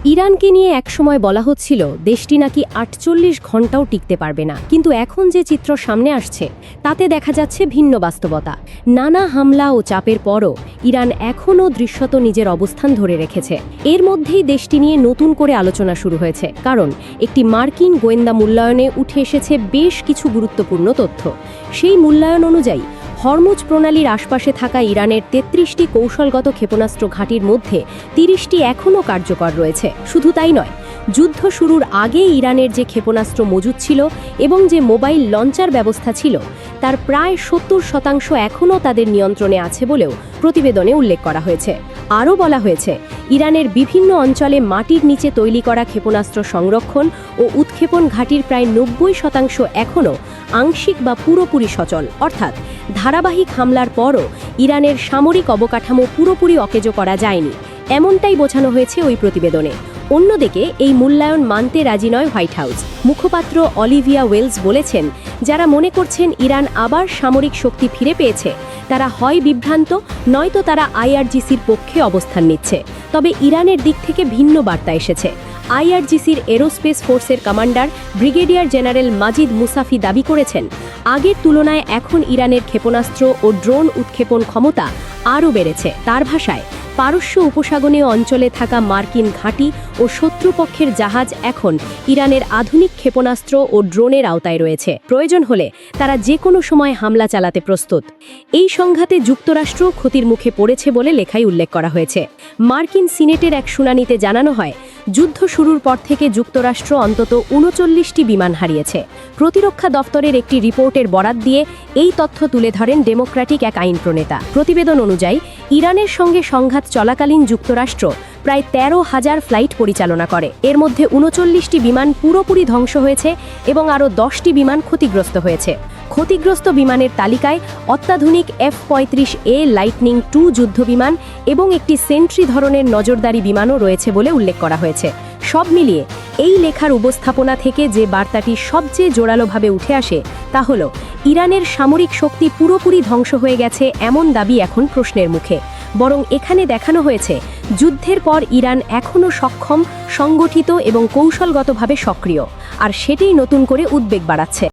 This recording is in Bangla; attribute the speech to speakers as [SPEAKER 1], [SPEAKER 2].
[SPEAKER 1] ইরানকে নিয়ে একসময় বলা হচ্ছিল দেশটি নাকি ৪৮ ঘন্টাও টিকতে পারবে না, কিন্তু এখন যে চিত্র সামনে আসছে তাতে দেখা যাচ্ছে ভিন্ন বাস্তবতা। নানা হামলা ও চাপের পরও ইরান এখনও দৃশ্যত নিজের অবস্থান ধরে রেখেছে। এর মধ্যেই দেশটি নিয়ে নতুন করে আলোচনা শুরু হয়েছে, কারণ একটি মার্কিন গোয়েন্দা মূল্যায়নে উঠে এসেছে বেশ কিছু গুরুত্বপূর্ণ তথ্য। সেই মূল্যায়ন অনুযায়ী হরমুজ প্রণালীর আশপাশে থাকা ইরানের ৩৩টি কৌশলগত ক্ষেপণাস্ত্র ঘাঁটির মধ্যে ৩০টি এখনও কার্যকর রয়েছে। শুধু তাই নয়, যুদ্ধ শুরুর আগে ইরানের যে ক্ষেপণাস্ত্র মজুদ ছিল এবং যে মোবাইল লঞ্চার ব্যবস্থা ছিল তার প্রায় ৭০% এখনও তাদের নিয়ন্ত্রণে আছে বলেও প্রতিবেদনে উল্লেখ করা হয়েছে। আরও বলা হয়েছে, ইরানের বিভিন্ন অঞ্চলে মাটির নিচে তৈরি করা ক্ষেপণাস্ত্র সংরক্ষণ ও উৎক্ষেপণ ঘাঁটির প্রায় ৯০% এখনও আংশিক বা পুরোপুরি সচল, অর্থাৎ ধারাবাহিক হামলার পরও ইরানের সামরিক অবকাঠামো পুরোপুরি অকেজো করা যায়নি, এমনটাই বোঝানো হয়েছে ওই প্রতিবেদনে। অন্যদিকে এই মূল্যায়ন মানতে রাজি নয় হোয়াইট হাউস। মুখপাত্র অলিভিয়া ওয়েলস বলেছেন, যারা মনে করছেন ইরান আবার সামরিক শক্তি ফিরে পেয়েছে তারা হয় বিভ্রান্ত, নয়তো তারা আইআরজিসির পক্ষে অবস্থান নিচ্ছে। তবে ইরানের দিক থেকে ভিন্ন বার্তা এসেছে। আইআরজিসির এরোস্পেস ফোর্সের কমান্ডার ব্রিগেডিয়ার জেনারেল মাজিদ মুসাফি দাবি করেছেন, আগের তুলনায় এখন ইরানের ক্ষেপণাস্ত্র ও ড্রোন উৎক্ষেপণ ক্ষমতা আরও বেড়েছে। তার ভাষায়, পারস্য উপসাগরীয় অঞ্চলে থাকা মার্কিন ঘাঁটি ও শত্রুপক্ষের জাহাজ এখন ইরানের আধুনিক ক্ষেপণাস্ত্র ও ড্রোনের আওতায় রয়েছে। প্রয়োজন হলে তারা যে কোনো সময় হামলা চালাতে প্রস্তুত। এই সংঘাতে যুক্তরাষ্ট্র ক্ষতির মুখে পড়েছে বলে লেখায় উল্লেখ করা হয়েছে। মার্কিন সিনেটের এক শুনানিতে জানানো হয়, যুদ্ধ শুরুর পর থেকে যুক্তরাষ্ট্র অন্তত ৩৯টি বিমান হারিয়েছে। প্রতিরক্ষা দফতরের একটি রিপোর্টের বরাত দিয়ে এই তথ্য তুলে ধরেন ডেমোক্র্যাটিক এক আইন প্রণেতা। প্রতিবেদন অনুযায়ী ইরানের সঙ্গে সংঘাত চলাকালীন যুক্তরাষ্ট্র প্রায় ১৩,০০০ ফ্লাইট পরিচালনা করে। এর মধ্যে ৩৯টি বিমান পুরোপুরি ধ্বংস হয়েছে এবং আরও ১০টি বিমান ক্ষতিগ্রস্ত হয়েছে। ক্ষতিগ্রস্ত বিমানের তালিকায় অত্যাধুনিক F-35A লাইটনিং 2 যুদ্ধবিমান এবং একটি সেন্ট্রি ধরনের নজরদারি বিমানও রয়েছে বলে উল্লেখ করা হয়েছে। সব মিলিয়ে এই লেখার উপস্থাপনা থেকে যে বার্তাটি সবচেয়ে জোরালোভাবে উঠে আসে তা হল, ইরানের সামরিক শক্তি পুরোপুরি ধ্বংস হয়ে গেছে এমন দাবি এখন প্রশ্নের মুখে। বরং এখানে দেখানো হয়েছে, যুদ্ধের পর ইরান এখনও সক্ষম, সংগঠিত এবং কৌশলগতভাবে সক্রিয়, আর সেটাই নতুন করে উদ্বেগ বাড়াচ্ছে।